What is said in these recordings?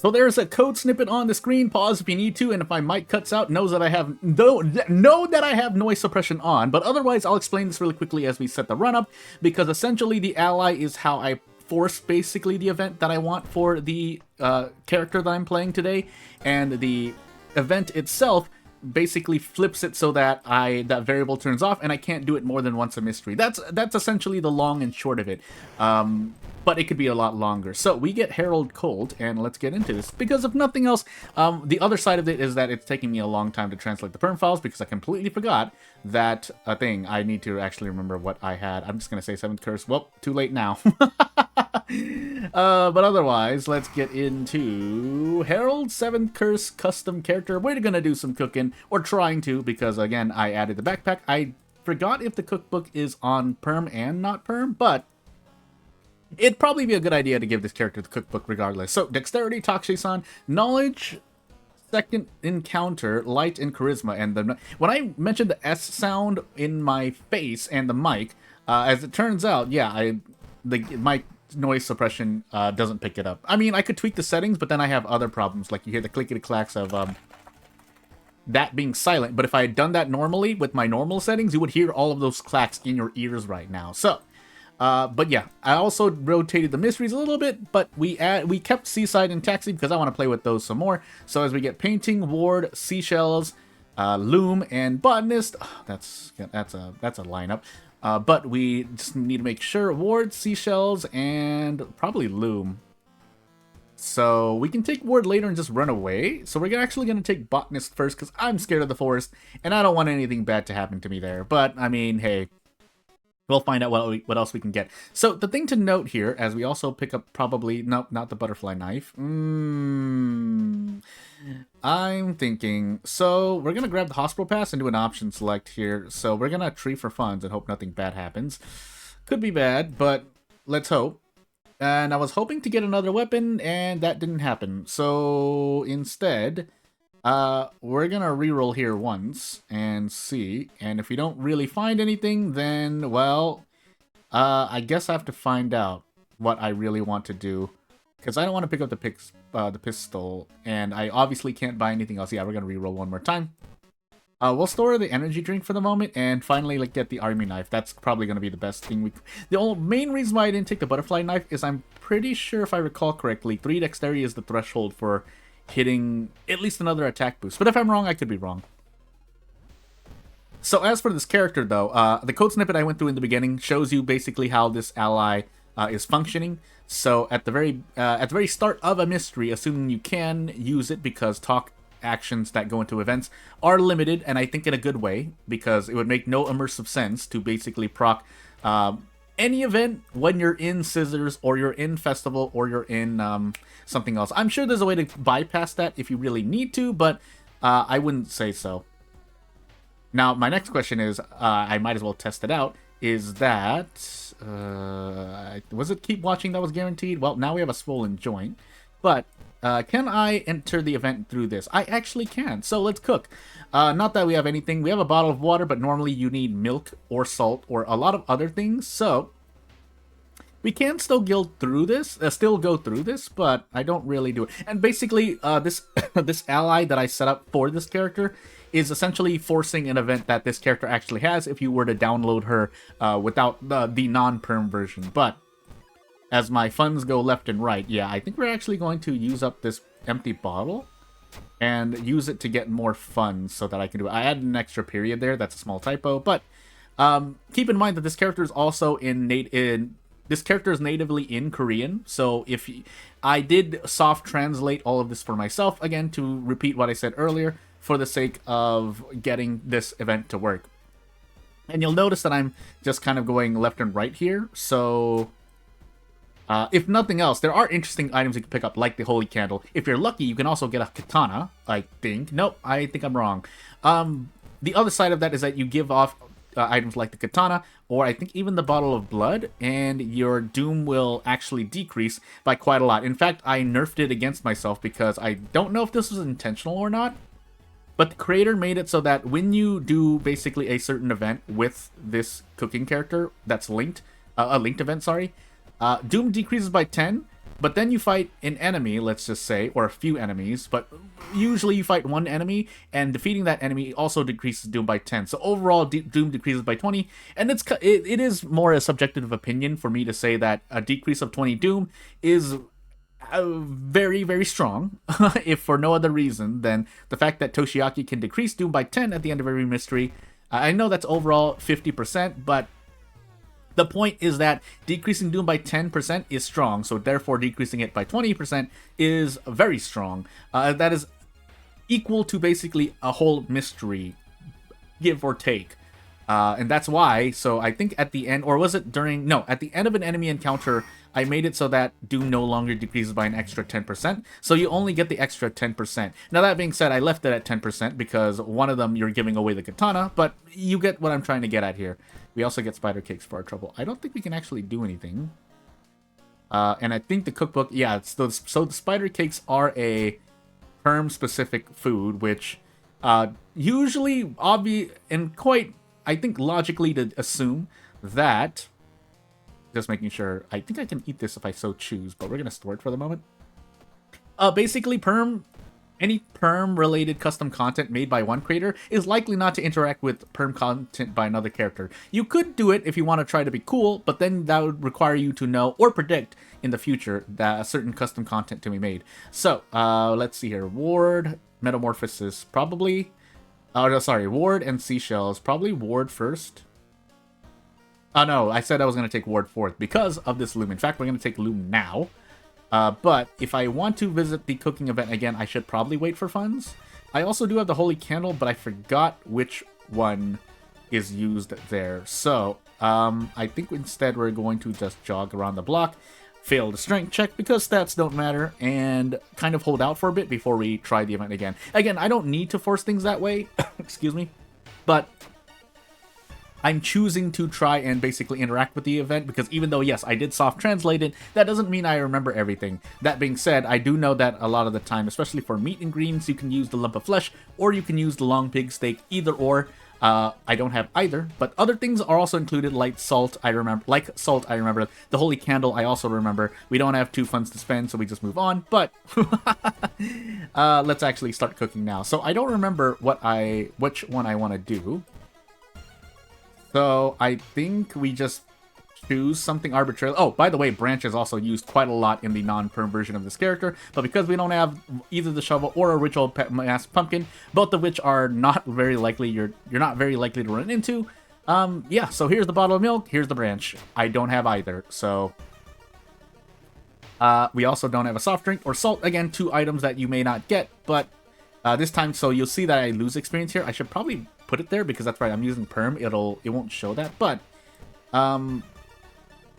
So there's a code snippet on the screen. Pause if you need to, and if my mic cuts out, know that I have noise suppression on. But otherwise, I'll explain this really quickly as we set the run up, because essentially the ally is how I force basically the event that I want for the character that I'm playing today, and the event itself basically flips it so that that variable turns off, and I can't do it more than once a mystery. That's essentially the long and short of it. But it could be a lot longer. So we get Herald Cold, and let's get into this. Because if nothing else, the other side of it is that it's taking me a long time to translate the PERM files, because I completely forgot that thing. I need to actually remember what I had. I'm just going to say 7th Curse. Well, too late now. But otherwise, let's get into Herald 7th Curse custom character. We're going to do some cooking, or trying to, because again, I added the backpack. I forgot if the cookbook is on PERM and not PERM, but it'd probably be a good idea to give this character the cookbook regardless. So, Dexterity, Takshe-san, Knowledge, Second Encounter, Light, and Charisma. And when I mentioned the S sound in my face and the mic, as it turns out, yeah, the mic noise suppression doesn't pick it up. I mean, I could tweak the settings, but then I have other problems, like you hear the clickety-clacks of that being silent. But if I had done that normally with my normal settings, you would hear all of those clacks in your ears right now. So, but yeah, I also rotated the mysteries a little bit, but we kept Seaside and Taxi because I want to play with those some more. So as we get Painting, Ward, Seashells, Loom, and Botanist, that's a lineup. But we just need to make sure Ward, Seashells, and probably Loom. So we can take Ward later and just run away. So we're actually going to take Botanist first because I'm scared of the forest and I don't want anything bad to happen to me there. But I mean, hey, we'll find out what else we can get. So the thing to note here, as we also pick up probably, no, not the butterfly knife. I'm thinking, so we're going to grab the hospital pass and do an option select here. So we're going to tree for funds and hope nothing bad happens. Could be bad, but let's hope. And I was hoping to get another weapon, and that didn't happen. So instead, we're going to reroll here once and see. And if we don't really find anything, then, well, I guess I have to find out what I really want to do. Because I don't want to pick up the pistol, and I obviously can't buy anything else. Yeah, we're going to reroll one more time. We'll store the energy drink for the moment, and finally, like, get the army knife. That's probably going to be the best thing. The only main reason why I didn't take the butterfly knife is I'm pretty sure, if I recall correctly, 3 dexterity is the threshold for hitting at least another attack boost. But if I'm wrong, I could be wrong. So as for this character, though, the code snippet I went through in the beginning shows you basically how this ally is functioning. So at the very start of a mystery, assuming you can use it, because talk actions that go into events are limited, and I think in a good way, because it would make no immersive sense to basically proc any event when you're in Scissors, or you're in Festival, or you're in something else. I'm sure there's a way to bypass that if you really need to, but I wouldn't say so. Now, my next question is, I might as well test it out, is that, was it Keep Watching that was guaranteed? Well, now we have a swollen joint, but can I enter the event through this? I actually can, so let's cook. Not that we have anything. We have a bottle of water, but normally you need milk or salt or a lot of other things, so we can still go through this, but I don't really do it. And basically, this this ally that I set up for this character is essentially forcing an event that this character actually has if you were to download her without the non-perm version. But as my funds go left and right, yeah, I think we're actually going to use up this empty bottle and use it to get more funds so that I can do it. I added an extra period there. That's a small typo, but keep in mind that this character is also this character is natively in Korean, so if I did soft translate all of this for myself, again, to repeat what I said earlier, for the sake of getting this event to work. And you'll notice that I'm just kind of going left and right here, so if nothing else, there are interesting items you can pick up, like the Holy Candle. If you're lucky, you can also get a katana, I think. Nope, I think I'm wrong. The other side of that is that you give off items like the katana, or I think even the bottle of blood, and your doom will actually decrease by quite a lot. In fact, I nerfed it against myself because I don't know if this was intentional or not, but the creator made it so that when you do basically a certain event with this cooking character that's linked, a linked event, sorry, doom decreases by 10, But then you fight an enemy, let's just say, or a few enemies, but usually you fight one enemy, and defeating that enemy also decreases Doom by 10. So overall, Doom decreases by 20, and it is more a subjective opinion for me to say that a decrease of 20 Doom is very, very strong, if for no other reason than the fact that Toshiaki can decrease Doom by 10 at the end of every mystery. I know that's overall 50%, but the point is that decreasing Doom by 10% is strong, so therefore decreasing it by 20% is very strong. That is equal to basically a whole mystery, give or take. And that's why, so I think at the end, or was it during, no, at the end of an enemy encounter, I made it so that Doom no longer decreases by an extra 10%, so you only get the extra 10%. Now that being said, I left it at 10% because one of them you're giving away the katana, but you get what I'm trying to get at here. We also get spider cakes for our trouble. I don't think we can actually do anything. And I think the cookbook, yeah, so the spider cakes are a PERM specific food, which usually obvious and quite, I think, logically to assume that, just making sure, I think I can eat this if I so choose, but we're going to store it for the moment. Basically, PERM, any PERM-related custom content made by one creator is likely not to interact with PERM content by another character. You could do it if you want to try to be cool, but then that would require you to know or predict in the future that a certain custom content to be made. So, let's see here. Ward, Metamorphosis, probably. Oh, no, sorry. Ward and Seashells. Probably Ward first. Oh, no. I said I was going to take Ward fourth because of this Loom. In fact, we're going to take Loom now. But if I want to visit the cooking event again, I should probably wait for funds. I also do have the Holy Candle, but I forgot which one is used there. So, I think instead we're going to just jog around the block, fail the strength check because stats don't matter, and kind of hold out for a bit before we try the event again. Again, I don't need to force things that way, excuse me, but I'm choosing to try and basically interact with the event because even though, yes, I did soft translate it, that doesn't mean I remember everything. That being said, I do know that a lot of the time, especially for meat ingredients, you can use the lump of flesh or you can use the long pig steak, either or. I don't have either, but other things are also included, like salt, I remember. The Holy Candle, I also remember. We don't have 2 funds to spend, so we just move on, but let's actually start cooking now. So I don't remember which one I want to do. So I think we just choose something arbitrarily. Oh, by the way, branch is also used quite a lot in the non-perm version of this character, but because we don't have either the shovel or a ritual masked pumpkin, both of which are not very likely, you're not very likely to run into. Yeah, so here's the bottle of milk, here's the branch. I don't have either, so we also don't have a soft drink or salt. Again, 2 items that you may not get, but this time, so you'll see that I lose experience here. I should probably put it there because that's right, I'm using perm. It won't show that, but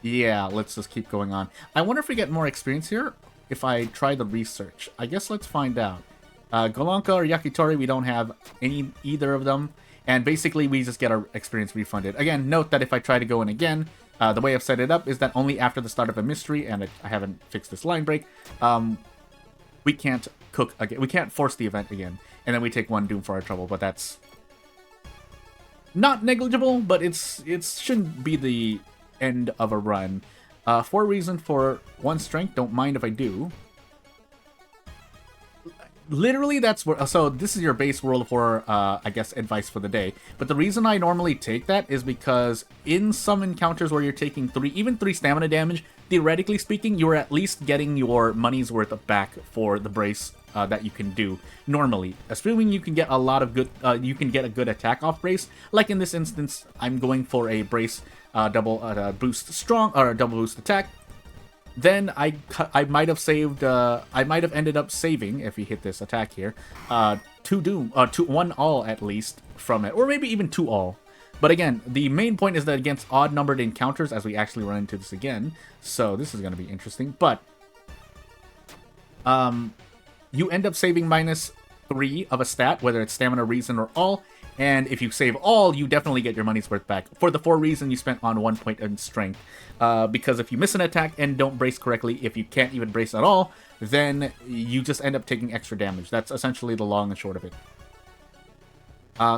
yeah, let's just keep going on. I wonder if we get more experience here if I try the research. I guess let's find out. Golonka or Yakitori, we don't have either of them, and basically we just get our experience refunded. Again, note that if I try to go in again, the way I've set it up is that only after the start of a mystery, and I haven't fixed this line break, we can't cook again. We can't force the event again, and then we take 1 doom for our trouble, but that's not negligible, but it shouldn't be the end of a run. 4 reason for 1 strength, don't mind if I do. Literally, that's where, so this is your base World of Horror, I guess, advice for the day. But the reason I normally take that is because in some encounters where you're taking even 3 stamina damage, theoretically speaking, you're at least getting your money's worth back for the brace that you can do normally. Assuming you can get a lot of good, you can get a good attack off brace. Like in this instance, I'm going for a brace double boost strong or double boost attack. Then I might have saved. I might have ended up saving if we hit this attack here. 2 doom, 1 all at least from it, or maybe even 2 all. But again, the main point is that against odd numbered encounters, as we actually run into this again. So this is going to be interesting. But you end up saving -3 of a stat, whether it's stamina, reason, or all. And if you save all, you definitely get your money's worth back for the 4 reason you spent on 1 point in strength. Because if you miss an attack and don't brace correctly, if you can't even brace at all, then you just end up taking extra damage. That's essentially the long and short of it.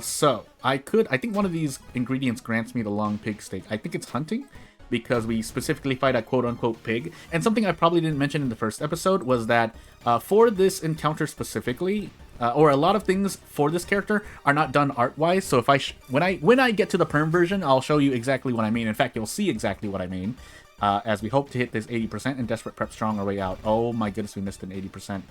So I think one of these ingredients grants me the long pig steak. I think it's hunting. because we specifically fight a quote-unquote pig. And something I probably didn't mention in the first episode was that for this encounter specifically, or a lot of things for this character are not done art-wise. So if when I get to the perm version, I'll show you exactly what I mean. In fact, you'll see exactly what I mean. As we hope to hit this 80% and Desperate Prep Strong our way out. Oh my goodness, we missed an 80%.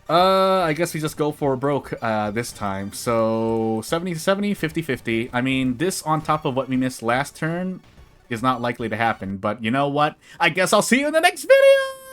I guess we just go for broke this time. So 70-70, 50-50. I mean, this on top of what we missed last turn is not likely to happen. But you know what? I guess I'll see you in the next video!